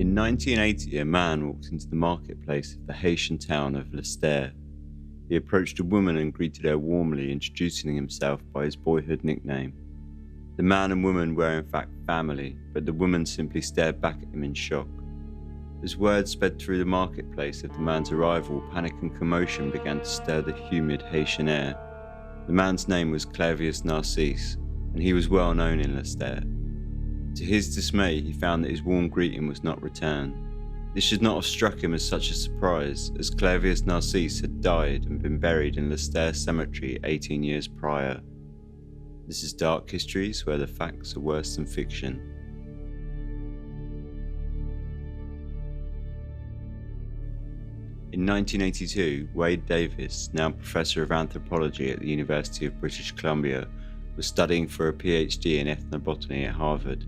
In 1980, a man walked into the marketplace of the Haitian town of Leicester. He approached a woman and greeted her warmly, introducing himself by his boyhood nickname. The man and woman were in fact family, but the woman simply stared back at him in shock. As word sped through the marketplace of the man's arrival, panic and commotion began to stir the humid Haitian air. The man's name was CLAIRVIUS NARCISSE, and he was well known in Leicester. To his dismay, he found that his warm greeting was not returned. This should not have struck him as such a surprise, as CLAIRVIUS NARCISSE had died and been buried in Leicester Cemetery 18 years prior. This is Dark Histories, where the facts are worse than fiction. In 1982, Wade Davis, now Professor of Anthropology at the University of British Columbia, was studying for a PhD in ethnobotany at Harvard.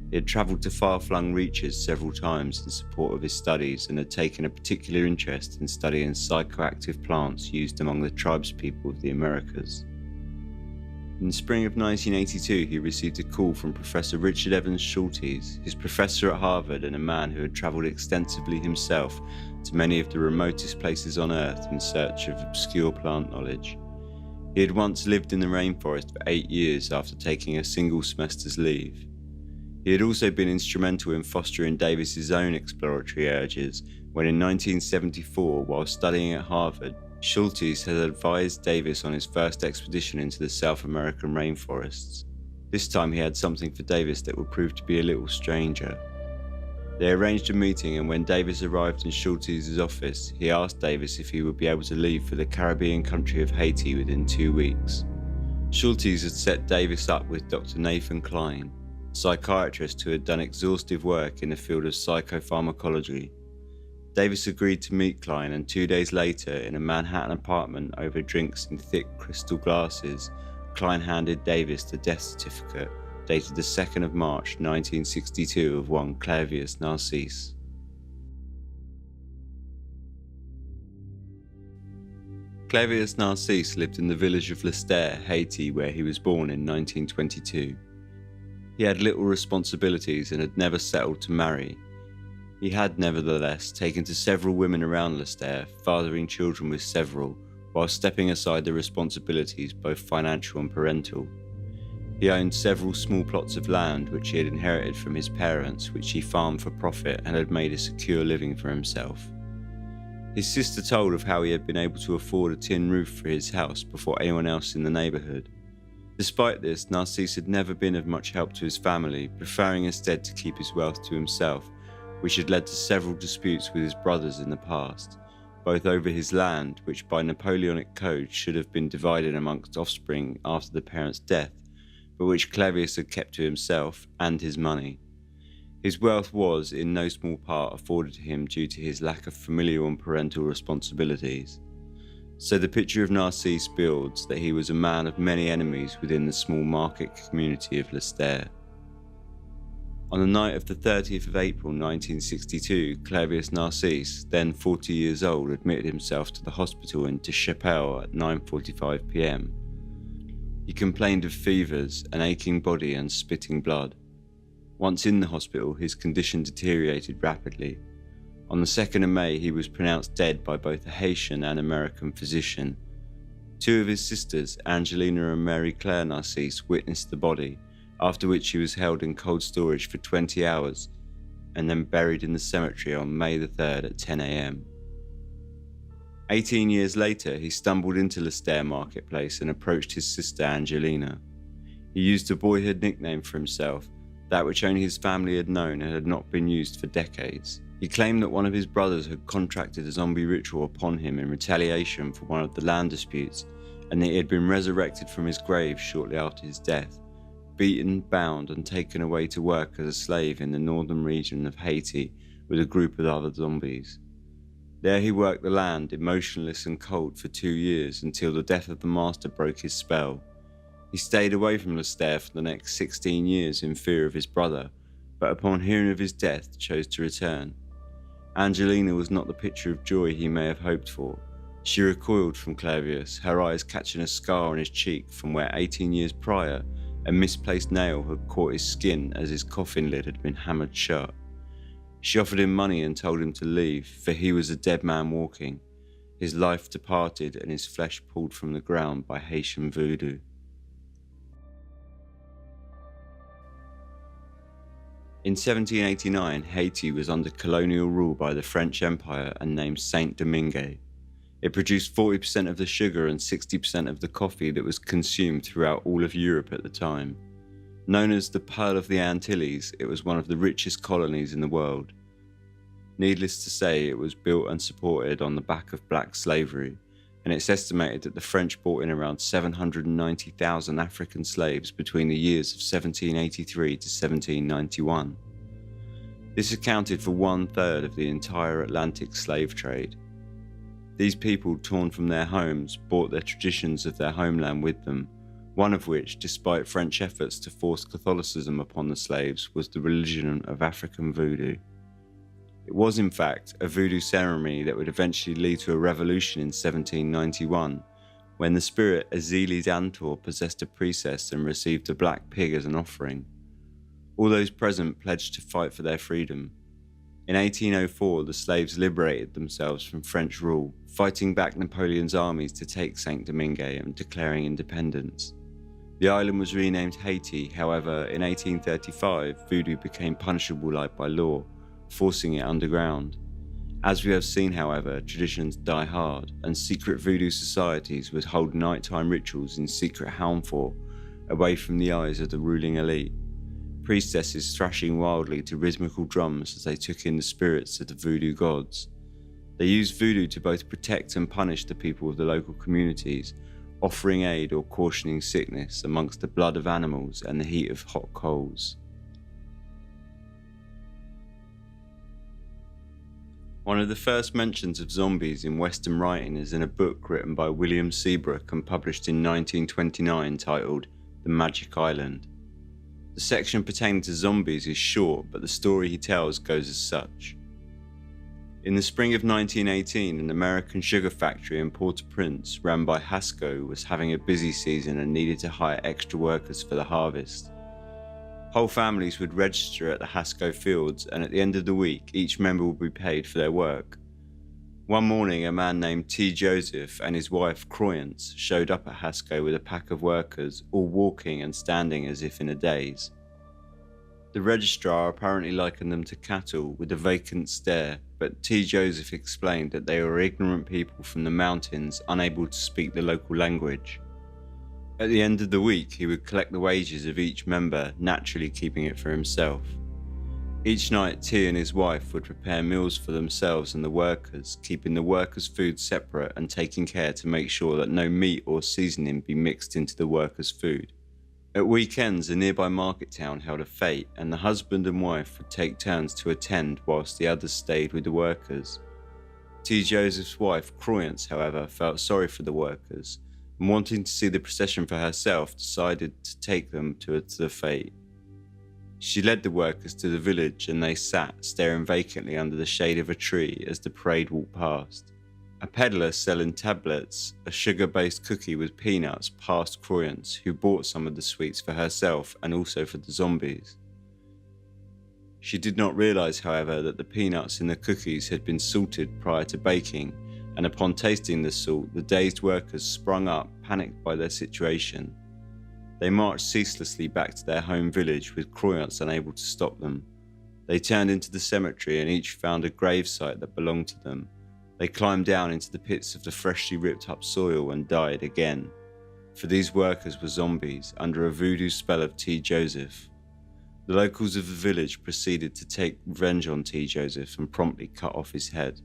He had travelled to far-flung reaches several times in support of his studies and had taken a particular interest in studying psychoactive plants used among the tribespeople of the Americas. In the spring of 1982, he received a call from Professor Richard Evans Schultes, his professor at Harvard and a man who had travelled extensively himself to many of the remotest places on Earth in search of obscure plant knowledge. He had once lived in the rainforest for 8 years after taking a single semester's leave. He had also been instrumental in fostering Davis's own exploratory urges when in 1974, while studying at Harvard, Schultes had advised Davis on his first expedition into the South American rainforests. This time he had something for Davis that would prove to be a little stranger. They arranged a meeting, and when Davis arrived in Schultes' office, he asked Davis if he would be able to leave for the Caribbean country of Haiti within 2 weeks. Schultes had set Davis up with Dr. Nathan Klein, a psychiatrist who had done exhaustive work in the field of psychopharmacology. Davis agreed to meet Klein, and 2 days later, in a Manhattan apartment over drinks in thick crystal glasses, Klein handed Davis the death certificate dated the 2nd of March 1962 of one CLAIRVIUS NARCISSE. CLAIRVIUS NARCISSE lived in the village of Leicester, Haiti, where he was born in 1922. He had little responsibilities and had never settled to marry. He had nevertheless taken to several women around Leicester, fathering children with several, while stepping aside the responsibilities both financial and parental. He owned several small plots of land which he had inherited from his parents, which he farmed for profit and had made a secure living for himself. His sister told of how he had been able to afford a tin roof for his house before anyone else in the neighbourhood. Despite this, Narcisse had never been of much help to his family, preferring instead to keep his wealth to himself, which had led to several disputes with his brothers in the past, both over his land, which by Napoleonic code should have been divided amongst offspring after the parents' death, but which CLAIRVIUS had kept to himself, and his money. His wealth was, in no small part, afforded to him due to his lack of familial and parental responsibilities. So the picture of Narcisse builds that he was a man of many enemies within the small market community of Leicester. On the night of the 30th of April 1962, CLAIRVIUS NARCISSE, then 40 years old, admitted himself to the hospital in Deschapelles at 9:45 p.m. He complained of fevers, an aching body and spitting blood. Once in the hospital, his condition deteriorated rapidly. On the 2nd of May, he was pronounced dead by both a Haitian and American physician. 2 of his sisters, Angelina and Mary Claire Narcisse, witnessed the body, after which he was held in cold storage for 20 hours and then buried in the cemetery on May the 3rd at 10 a.m. 18 years later, he stumbled into Leicester marketplace and approached his sister Angelina. He used a boyhood nickname for himself, that which only his family had known and had not been used for decades. He claimed that one of his brothers had contracted a zombie ritual upon him in retaliation for one of the land disputes, and that he had been resurrected from his grave shortly after his death, beaten, bound, and taken away to work as a slave in the northern region of Haiti with a group of other zombies. There he worked the land, emotionless and cold, for 2 years until the death of the master broke his spell. He stayed away from Leicester for the next 16 years in fear of his brother, but upon hearing of his death chose to return. Angelina was not the picture of joy he may have hoped for. She recoiled from CLAIRVIUS, her eyes catching a scar on his cheek from where 18 years prior a misplaced nail had caught his skin as his coffin lid had been hammered shut. She offered him money and told him to leave, for he was a dead man walking, his life departed and his flesh pulled from the ground by Haitian voodoo. In 1789, Haiti was under colonial rule by the French Empire and named Saint-Domingue. It produced 40% of the sugar and 60% of the coffee that was consumed throughout all of Europe at the time. Known as the Pearl of the Antilles, it was one of the richest colonies in the world. Needless to say, it was built and supported on the back of black slavery, and it's estimated that the French brought in around 790,000 African slaves between the years of 1783 to 1791. This accounted for 1/3 of the entire Atlantic slave trade. These people, torn from their homes, brought their traditions of their homeland with them, one of which, despite French efforts to force Catholicism upon the slaves, was the religion of African voodoo. It was, in fact, a voodoo ceremony that would eventually lead to a revolution in 1791, when the spirit Azili Dantor possessed a priestess and received a black pig as an offering. All those present pledged to fight for their freedom. In 1804, the slaves liberated themselves from French rule, fighting back Napoleon's armies to take Saint-Domingue and declaring independence. The island was renamed Haiti. However, in 1835, voodoo became punishable by law, forcing it underground. As we have seen, however, traditions die hard, and secret voodoo societies would hold nighttime rituals in secret Haunfort, away from the eyes of the ruling elite. Priestesses thrashing wildly to rhythmical drums as they took in the spirits of the voodoo gods. They used voodoo to both protect and punish the people of the local communities, offering aid or cautioning sickness amongst the blood of animals and the heat of hot coals. One of the first mentions of zombies in Western writing is in a book written by William Seabrook and published in 1929 titled The Magic Island. The section pertaining to zombies is short, but the story he tells goes as such. In the spring of 1918, an American sugar factory in Port-au-Prince, run by Hasco, was having a busy season and needed to hire extra workers for the harvest. Whole families would register at the Hasco fields, and at the end of the week, each member would be paid for their work. One morning, a man named T. Joseph and his wife Croyance showed up at Hasco with a pack of workers, all walking and standing as if in a daze. The registrar apparently likened them to cattle with a vacant stare, but T. Joseph explained that they were ignorant people from the mountains unable to speak the local language. At the end of the week, he would collect the wages of each member, naturally keeping it for himself. Each night, T and his wife would prepare meals for themselves and the workers, keeping the workers' food separate and taking care to make sure that no meat or seasoning be mixed into the workers' food. At weekends, a nearby market town held a fete, and the husband and wife would take turns to attend whilst the others stayed with the workers. T. Joseph's wife, Croyance, however, felt sorry for the workers, and wanting to see the procession for herself, decided to take them to the fete. She led the workers to the village, and they sat, staring vacantly under the shade of a tree as the parade walked past. A peddler selling tablets, a sugar-based cookie with peanuts, passed Croyance, who bought some of the sweets for herself and also for the zombies. She did not realise, however, that the peanuts in the cookies had been salted prior to baking, and upon tasting the salt, the dazed workers sprung up, panicked by their situation. They marched ceaselessly back to their home village, with Croyance unable to stop them. They turned into the cemetery and each found a gravesite that belonged to them. They climbed down into the pits of the freshly ripped up soil and died again. For these workers were zombies, under a voodoo spell of T. Joseph. The locals of the village proceeded to take revenge on T. Joseph and promptly cut off his head.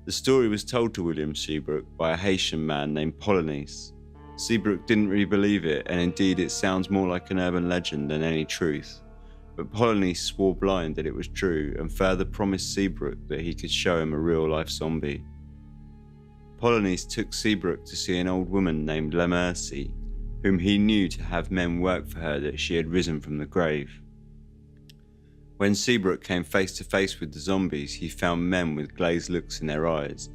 The story was told to William Seabrook by a Haitian man named Polonice. Seabrook didn't really believe it, and indeed it sounds more like an urban legend than any truth. But Polonice swore blind that it was true, and further promised Seabrook that he could show him a real-life zombie. Polonice took Seabrook to see an old woman named La Mercy, whom he knew to have men work for her that she had risen from the grave. When Seabrook came face to face with the zombies, he found men with glazed looks in their eyes.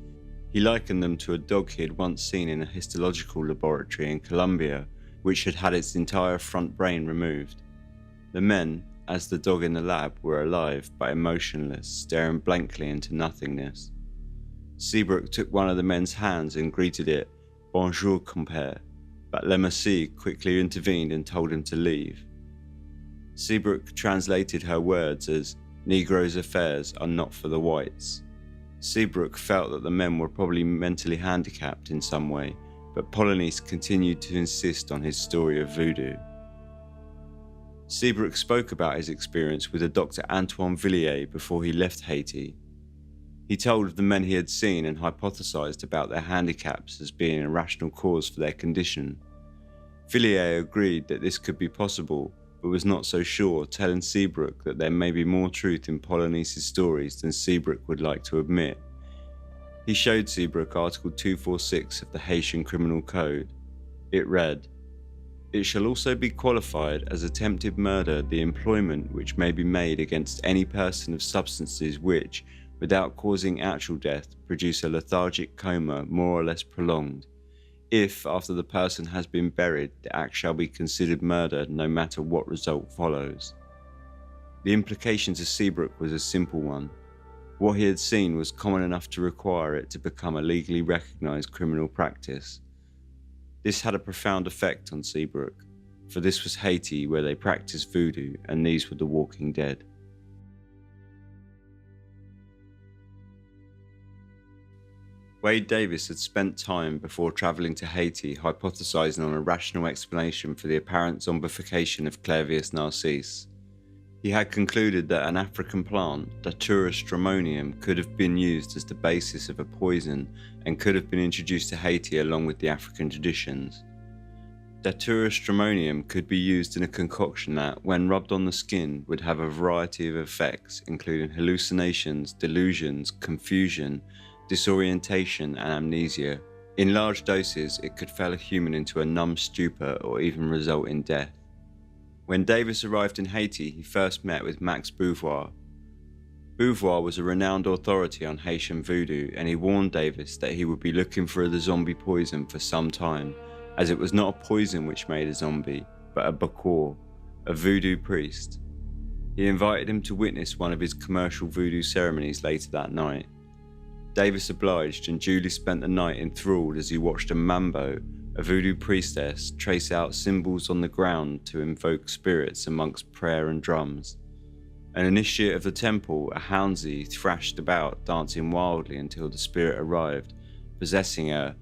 He likened them to a dog he had once seen in a histological laboratory in Colombia, which had had its entire front brain removed. The men, as the dog in the lab were alive but emotionless, staring blankly into nothingness. Seabrook took one of the men's hands and greeted it, "Bonjour, compère," but Lemercy quickly intervened and told him to leave. Seabrook translated her words as, "Negroes' affairs are not for the whites." Seabrook felt that the men were probably mentally handicapped in some way, but Polynice continued to insist on his story of voodoo. Seabrook spoke about his experience with a Dr. Antoine Villiers before he left Haiti. He told of the men he had seen and hypothesized about their handicaps as being a rational cause for their condition. Villiers agreed that this could be possible, but was not so sure, telling Seabrook that there may be more truth in Polynice's stories than Seabrook would like to admit. He showed Seabrook Article 246 of the Haitian Criminal Code. It read, "It shall also be qualified as attempted murder the employment which may be made against any person of substances which, without causing actual death, produce a lethargic coma more or less prolonged. If, after the person has been buried, the act shall be considered murder no matter what result follows." The implication to Seabrook was a simple one. What he had seen was common enough to require it to become a legally recognised criminal practice. This had a profound effect on Seabrook, for this was Haiti where they practiced voodoo and these were the walking dead. Wade Davis had spent time before travelling to Haiti hypothesising on a rational explanation for the apparent zombification of CLAIRVIUS narcisse. He had concluded that an African plant, Datura stramonium, could have been used as the basis of a poison and could have been introduced to Haiti along with the African traditions. Datura stramonium could be used in a concoction that, when rubbed on the skin, would have a variety of effects, including hallucinations, delusions, confusion, disorientation, and amnesia. In large doses, it could fell a human into a numb stupor or even result in death. When Davis arrived in Haiti, he first met with Max Beauvoir. Beauvoir was a renowned authority on Haitian voodoo, and he warned Davis that he would be looking for the zombie poison for some time, as it was not a poison which made a zombie, but a bakor, a voodoo priest. He invited him to witness one of his commercial voodoo ceremonies later that night. Davis obliged and duly spent the night enthralled as he watched a mambo, a voodoo priestess, trace out symbols on the ground to invoke spirits amongst prayer and drums. An initiate of the temple, a houndsie, thrashed about, dancing wildly until the spirit arrived, possessing her,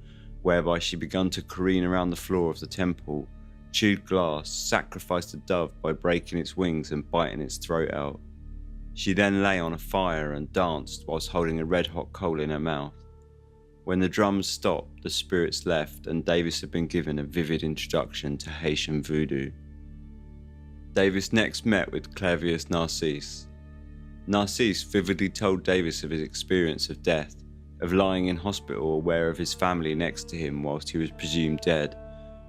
whereby she began to careen around the floor of the temple, chewed glass, sacrificed a dove by breaking its wings and biting its throat out. She then lay on a fire and danced whilst holding a red-hot coal in her mouth. When the drums stopped, the spirits left, and Davis had been given a vivid introduction to Haitian voodoo. Davis next met with CLAIRVIUS narcisse. Narcisse vividly told Davis of his experience of death, of lying in hospital aware of his family next to him whilst he was presumed dead,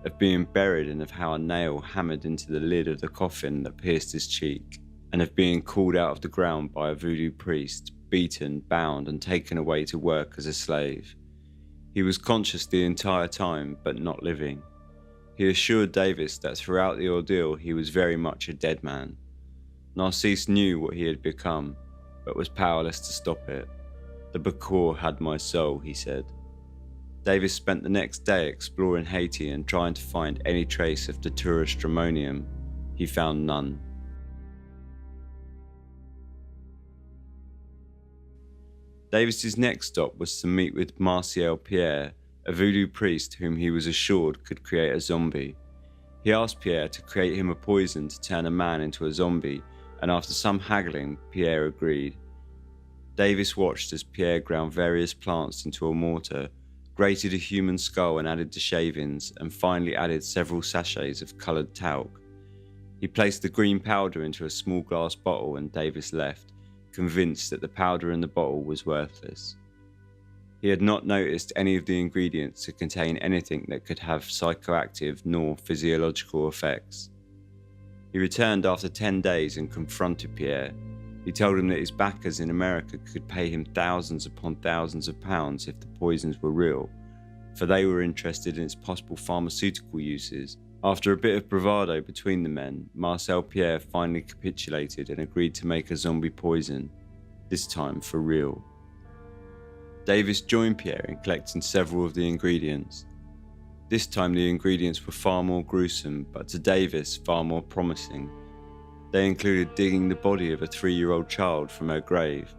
of being buried and of how a nail hammered into the lid of the coffin that pierced his cheek, and of being called out of the ground by a voodoo priest, beaten, bound, and taken away to work as a slave. He was conscious the entire time, but not living. He assured Davis that throughout the ordeal he was very much a dead man. Narcisse knew what he had become, but was powerless to stop it. "The bakor had my soul," he said. Davis spent the next day exploring Haiti and trying to find any trace of Datura stramonium. He found none. Davis's next stop was to meet with Martial Pierre, a voodoo priest whom he was assured could create a zombie. He asked Pierre to create him a poison to turn a man into a zombie, and after some haggling, Pierre agreed. Davis watched as Pierre ground various plants into a mortar, grated a human skull and added the shavings, and finally added several sachets of coloured talc. He placed the green powder into a small glass bottle and Davis left, convinced that the powder in the bottle was worthless. He had not noticed any of the ingredients to contain anything that could have psychoactive nor physiological effects. He returned after 10 days and confronted Pierre. He told him that his backers in America could pay him thousands upon thousands of pounds if the poisons were real, for they were interested in its possible pharmaceutical uses. After a bit of bravado between the men, Marcel Pierre finally capitulated and agreed to make a zombie poison, this time for real. Davis joined Pierre in collecting several of the ingredients. This time the ingredients were far more gruesome, but to Davis far more promising. They included digging the body of a 3-year-old child from her grave.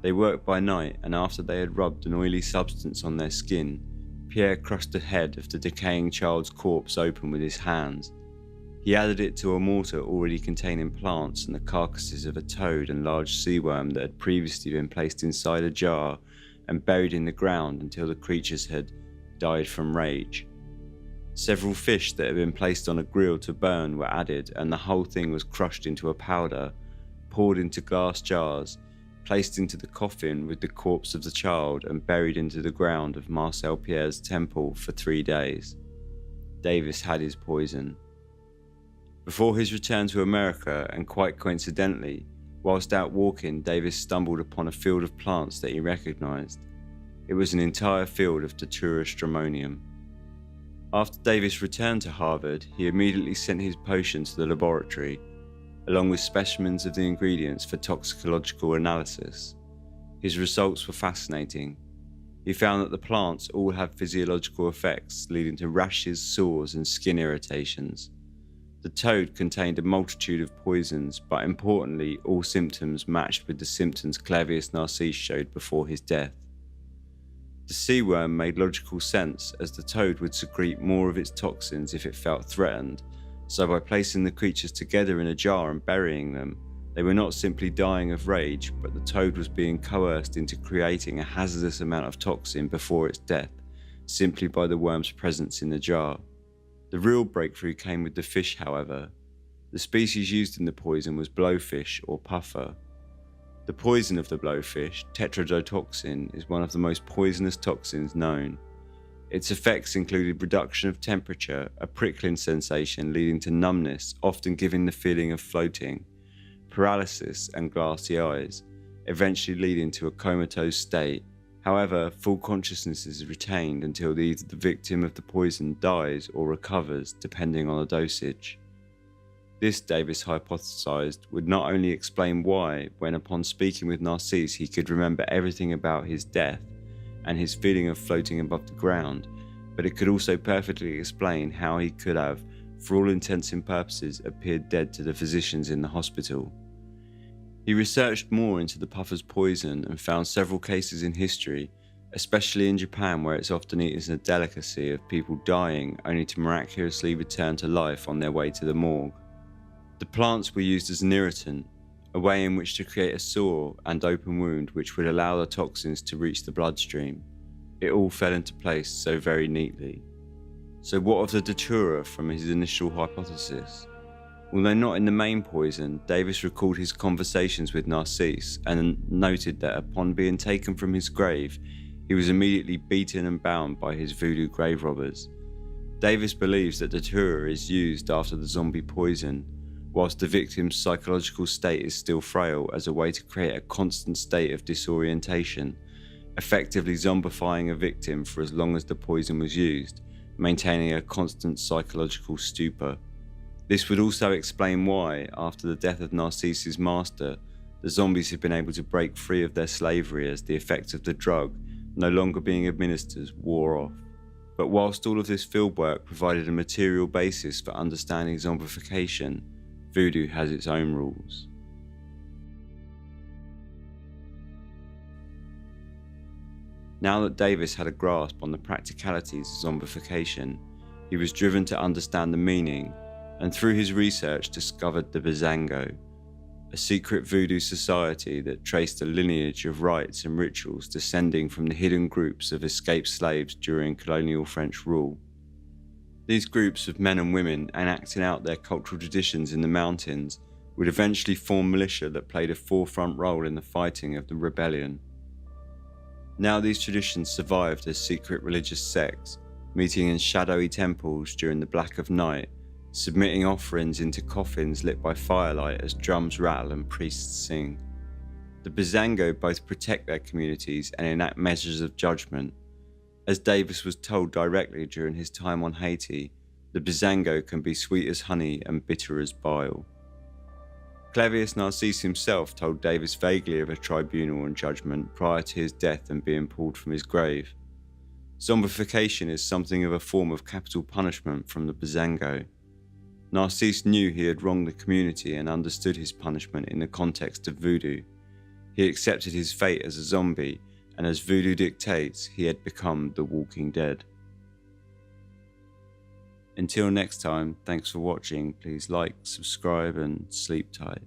They worked by night, and after they had rubbed an oily substance on their skin, Pierre crushed the head of the decaying child's corpse open with his hands. He added it to a mortar already containing plants and the carcasses of a toad and large sea worm that had previously been placed inside a jar and buried in the ground until the creatures had died from rage. Several fish that had been placed on a grill to burn were added, and the whole thing was crushed into a powder, poured into glass jars, placed into the coffin with the corpse of the child, and buried into the ground of Marcel Pierre's temple for 3 days. Davis had his poison. Before his return to America, and quite coincidentally, whilst out walking, Davis stumbled upon a field of plants that he recognised. It was an entire field of Datura stramonium. After Davis returned to Harvard, he immediately sent his potion to the laboratory, along with specimens of the ingredients for toxicological analysis. His results were fascinating. He found that the plants all have physiological effects leading to rashes, sores, and skin irritations. The toad contained a multitude of poisons, but importantly, all symptoms matched with the symptoms CLAIRVIUS Narcisse showed before his death. The sea worm made logical sense, as the toad would secrete more of its toxins if it felt threatened, so by placing the creatures together in a jar and burying them, they were not simply dying of rage, but the toad was being coerced into creating a hazardous amount of toxin before its death, simply by the worm's presence in the jar. The real breakthrough came with the fish, however. The species used in the poison was blowfish or puffer. The poison of the blowfish, tetrodotoxin, is one of the most poisonous toxins known. Its effects included reduction of temperature, a prickling sensation leading to numbness, often giving the feeling of floating, paralysis and glassy eyes, eventually leading to a comatose state. However, full consciousness is retained until either the victim of the poison dies or recovers, depending on the dosage. This, Davis hypothesized, would not only explain why, when upon speaking with Narcisse he could remember everything about his death and his feeling of floating above the ground, but it could also perfectly explain how he could have, for all intents and purposes, appeared dead to the physicians in the hospital. He researched more into the puffer's poison and found several cases in history, especially in Japan, where it's often eaten as a delicacy of people dying only to miraculously return to life on their way to the morgue. The plants were used as an irritant, a way in which to create a sore and open wound which would allow the toxins to reach the bloodstream. It all fell into place so very neatly. So what of the datura from his initial hypothesis? Although not in the main poison, Davis recalled his conversations with Narcisse and noted that upon being taken from his grave, he was immediately beaten and bound by his voodoo grave robbers. Davis believes that datura is used after the zombie poison, whilst the victim's psychological state is still frail, as a way to create a constant state of disorientation, effectively zombifying a victim for as long as the poison was used, maintaining a constant psychological stupor. This would also explain why, after the death of Narcisse's master, the zombies have been able to break free of their slavery as the effects of the drug, no longer being administered, wore off. But whilst all of this fieldwork provided a material basis for understanding zombification, voodoo has its own rules. Now that Davis had a grasp on the practicalities of zombification, he was driven to understand the meaning, and through his research discovered the Bazango, a secret voodoo society that traced a lineage of rites and rituals descending from the hidden groups of escaped slaves during colonial French rule. These groups of men and women, enacting out their cultural traditions in the mountains, would eventually form militia that played a forefront role in the fighting of the rebellion. Now these traditions survived as secret religious sects, meeting in shadowy temples during the black of night, submitting offerings into coffins lit by firelight as drums rattle and priests sing. The Bazango both protect their communities and enact measures of judgment. As Davis was told directly during his time on Haiti, The Bizango can be sweet as honey and bitter as bile. CLAIRVIUS Narcisse himself told Davis vaguely of a tribunal and judgment prior to his death and being pulled from his grave. Zombification is something of a form of capital punishment from the Bizango. Narcisse knew he had wronged the community and understood his punishment in the context of voodoo. He accepted his fate as a zombie, and as voodoo dictates, he had become the walking dead. Until next time, thanks for watching. Please like, subscribe, and sleep tight.